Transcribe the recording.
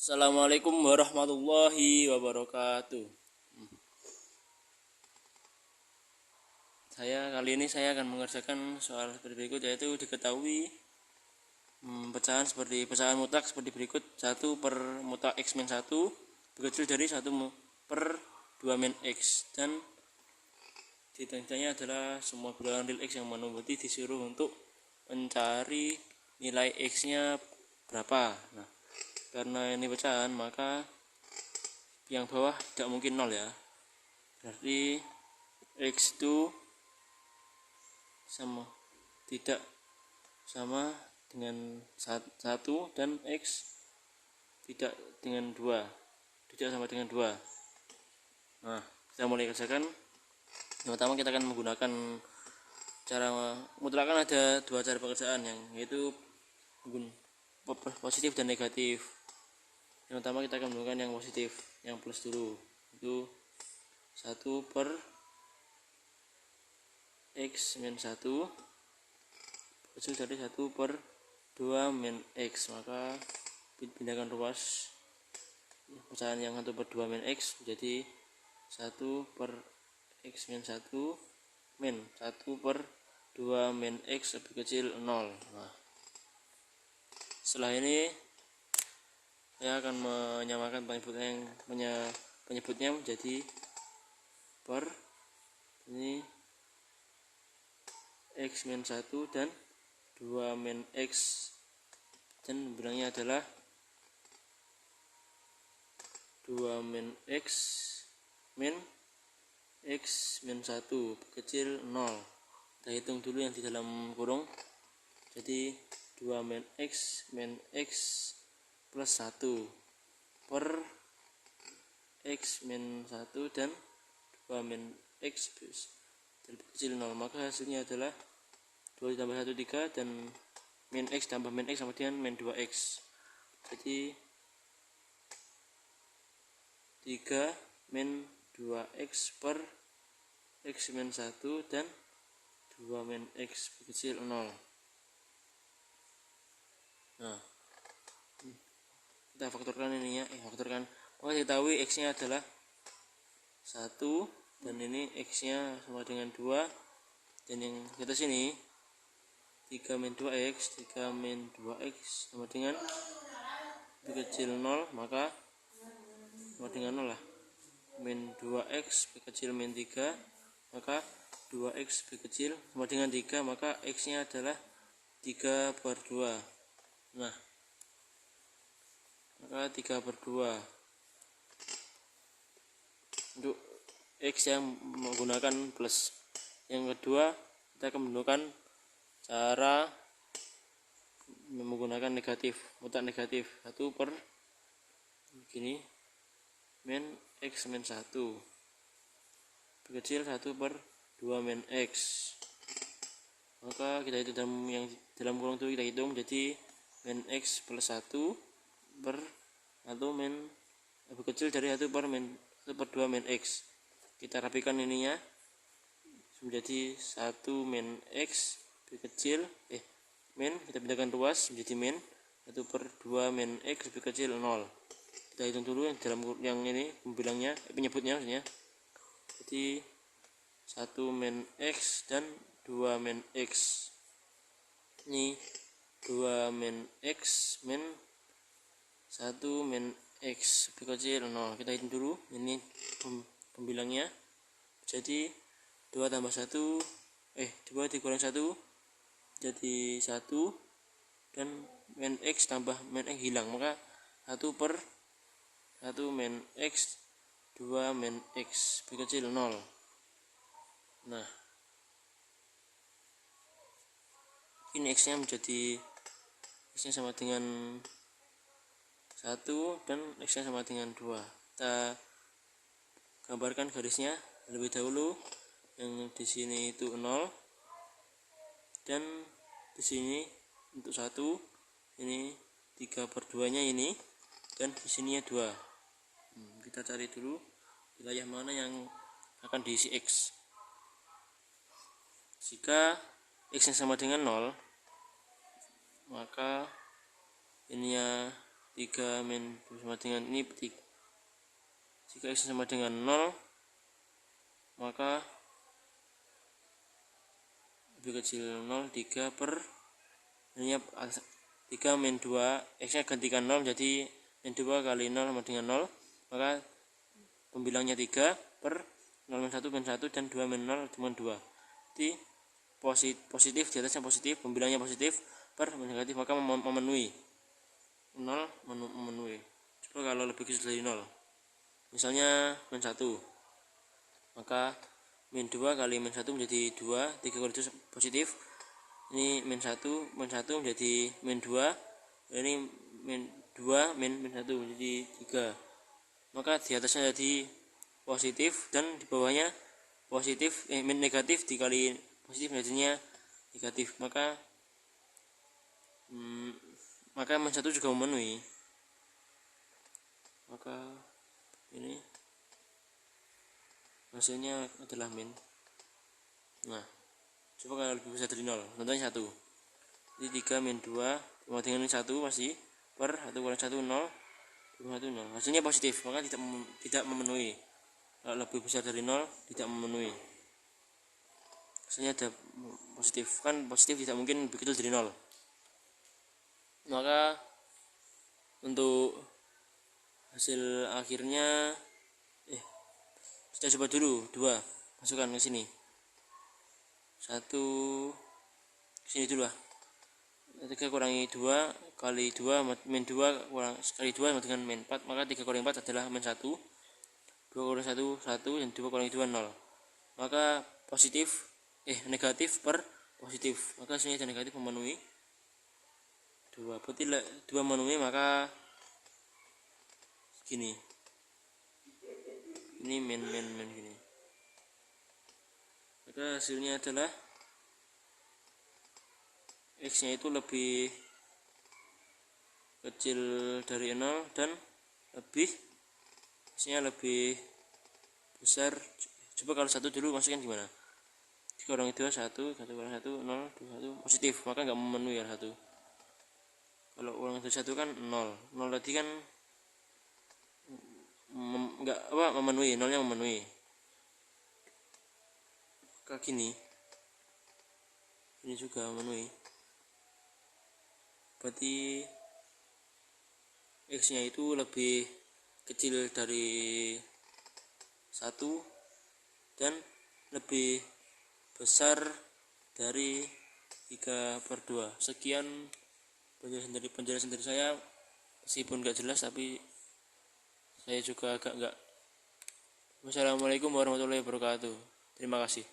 Assalamualaikum warahmatullahi wabarakatuh. Kali ini saya akan mengerjakan soal seperti berikut, yaitu diketahui pecahan mutlak seperti berikut. 1 per mutlak x min 1 berkecil dari 1 per 2 min x, dan ditanya adalah semua bilangan real x yang menumpuk disuruh untuk mencari nilai x nya berapa. Nah, karena ini pecahan maka yang bawah tidak mungkin 0 ya, berarti x itu tidak sama dengan 1 dan x tidak sama dengan 2. Nah, kita mulai kerjakan. Yang pertama kita akan menggunakan cara mutlak. Ada dua cara pekerjaan, yaitu positif dan negatif. Yang pertama kita akan menggunakan yang positif, yang plus dulu, itu 1 per x min 1 kecil dari 1 per 2 min x, maka pindahkan ruas pecahan yang 1 per 2 min x menjadi 1 per x min 1 min 1 per 2 min x lebih kecil 0. Nah, setelah ini saya akan menyamakan penyebutnya menjadi per ini x min 1 dan 2 min x, dan bilangnya adalah 2 min x min x min 1 kecil 0. Kita hitung dulu yang di dalam kurung, jadi 2 min x plus 1 per x min 1 dan 2 min x lebih kecil 0, maka hasilnya adalah 2 ditambah 1 3, dan min x tambah min x sama dengan min 2x, jadi 3 min 2x per x min 1 dan 2 min x lebih kecil 0. Nah, kita faktorkan ininya, maka diketahui x nya adalah 1, dan ini x nya sama dengan 2, dan yang di atas ini 3 min 2x sama dengan lebih kecil 0, maka sama dengan 0 lah. Min 2x lebih kecil min 3, maka 2x lebih kecil sama dengan 3, maka x nya adalah 3 per 2. Nah, maka 3 per 2 untuk x yang menggunakan plus. Yang kedua, kita akan menggunakan cara menggunakan mutlak negatif. 1 per begini min x min 1 berkecil 1 per 2 min x, maka kita itu dalam kurung itu kita hitung jadi min x plus 1 per 1 min lebih kecil dari 1 per 2 min x. Kita rapikan ininya menjadi 1 min x lebih kecil min, kita pindahkan ruas menjadi min 1 per 2 min x lebih kecil 0. Kita hitung dulu yang dalam yang ini penyebutnya maksudnya. Jadi 1 min x dan 2 min x. Ini 2 min x min 1 min x lebih kecil 0. Kita hitung dulu ini pembilangnya. Jadi 2 tambah 1 2 dikurang 1 jadi 1, dan min x tambah min x hilang, maka 1 per 1 min x 2 min x lebih kecil 0. Nah, ini x nya sama dengan 1 dan x nya sama dengan 2. Kita gambarkan garisnya lebih dahulu. Yang di sini itu 0, dan di sini untuk 1 ini 3 per 2 nya ini, dan di sininya 2. Kita cari dulu wilayah mana yang akan diisi x. Jika x nya sama dengan 0, maka ininya 3 min sama dengan ini. Jika x sama dengan 0, maka lebih kecil 0, 3 per ini 3 min 2, x nya gantikan 0 jadi min 2 kali 0 sama dengan 0, maka pembilangnya 3 per 0 min 1 min 1 dan 2 min 0 cuma 2. Jadi positif di atasnya positif, pembilangnya positif per negatif, maka memenuhi 0 memenuhi. Coba kalau lebih kecil dari 0, misalnya min 1, maka min 2 kali min 1 menjadi 2, 3 kali 2 positif, ini min 1 menjadi min 2, ini min 2 min 1 menjadi 3, maka di atasnya jadi positif dan di bawahnya positif, min negatif dikali positif jadinya negatif, maka min 1 juga memenuhi, maka ini hasilnya adalah min. Nah, coba kalau lebih besar dari 0, contohnya 1, jadi 3 min 2 sama dengan 1 pasti per 1 kurang 1 0, 1 0, hasilnya positif, maka tidak memenuhi. Kalau lebih besar dari 0 tidak memenuhi, hasilnya ada positif, kan positif tidak mungkin lebih kecil dari 0. Maka untuk hasil akhirnya kita coba dulu 2, masukkan ke sini, 1 sini dulu lah, 3 kurangi 2 kali 2 min 2 kali 2 sama dengan min 4, maka 3 kurangi 4 adalah min 1, 2 kurangi 1 1 dan 2 kurangi 2 0, maka positif negatif per positif, maka hasilnya ada negatif memenuhi 2. Berarti 2 memenuhi, maka gini, ini min gini, maka hasilnya adalah x nya itu lebih kecil dari 0 dan x nya lebih besar. Coba kalau 1 dulu masukkan gimana, 3 kurangi 2 1, 1 kurangi 1 0, 2 1 positif, maka nggak memenuhi ya 1. Kalau ulang dari 1 kan 0 tadi kan nggak memenuhi, 0 nya memenuhi, maka gini juga memenuhi, berarti x nya itu lebih kecil dari 1 dan lebih besar dari 3/2. Sekian penjelasan dari saya, meskipun nggak jelas tapi saya juga agak nggak. Wassalamualaikum warahmatullahi wabarakatuh. Terima kasih.